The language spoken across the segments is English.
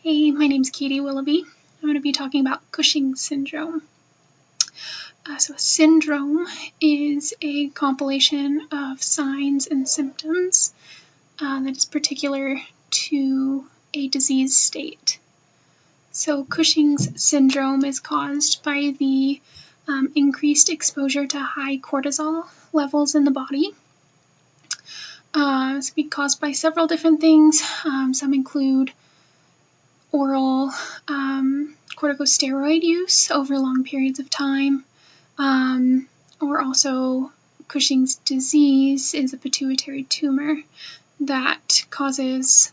Hey, my name's Katie Willoughby. I'm going to be talking about Cushing Syndrome. So a syndrome is a compilation of signs and symptoms that is particular to a disease state. So Cushing's syndrome is caused by the increased exposure to high cortisol levels in the body. This can be caused by several different things. Some include oral corticosteroid use over long periods of time, or also Cushing's disease is a pituitary tumor that causes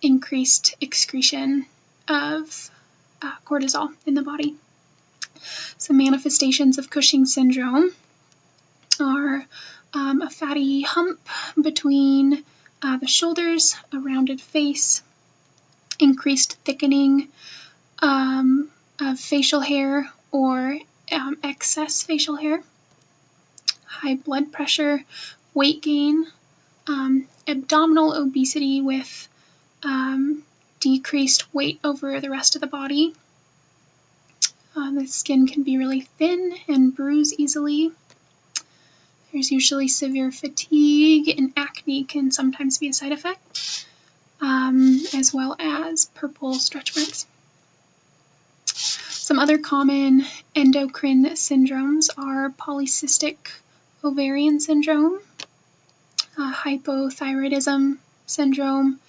increased excretion of cortisol in the body. Some manifestations of Cushing syndrome are a fatty hump between the shoulders, a rounded face, increased thickening of facial hair or excess facial hair, high blood pressure, weight gain, abdominal obesity with decreased weight over the rest of the body. The skin can be really thin and bruise easily. There's usually severe fatigue, and acne can sometimes be a side effect, as well as purple stretch marks. Some other common endocrine syndromes are polycystic ovarian syndrome, hypothyroidism syndrome,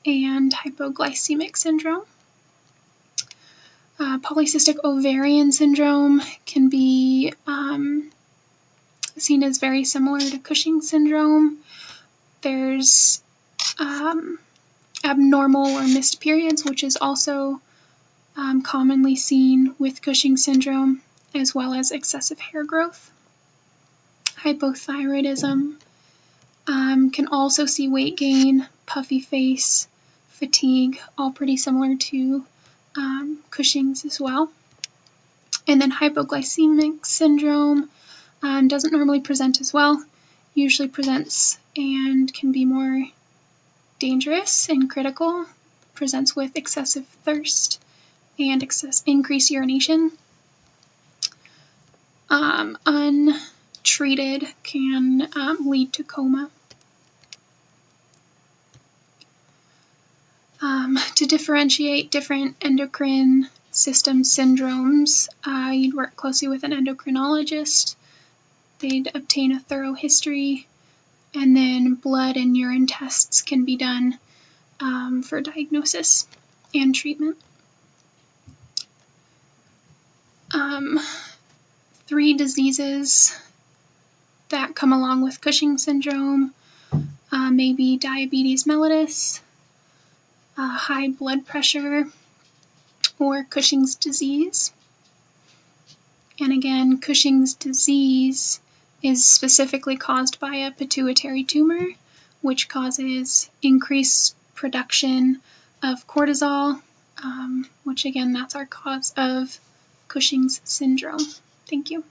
and hypoglycemic syndrome. Polycystic ovarian syndrome can be seen as very similar to Cushing syndrome. There's abnormal or missed periods, which is also commonly seen with Cushing syndrome, as well as excessive hair growth. Hypothyroidism can also see weight gain, puffy face, fatigue, all pretty similar to Cushing's as well. And then hypoglycemic syndrome doesn't normally present as well, usually presents and can be more dangerous and critical, presents with excessive thirst and increased urination. Untreated can lead to coma. To differentiate different endocrine system syndromes, you'd work closely with an endocrinologist. They'd obtain a thorough history, and then blood and urine tests can be done for diagnosis and treatment. 3 diseases that come along with Cushing syndrome may be diabetes mellitus, high blood pressure, or Cushing's disease. And again, Cushing's disease is specifically caused by a pituitary tumor, which causes increased production of cortisol, which again, that's our cause of Cushing's syndrome. Thank you.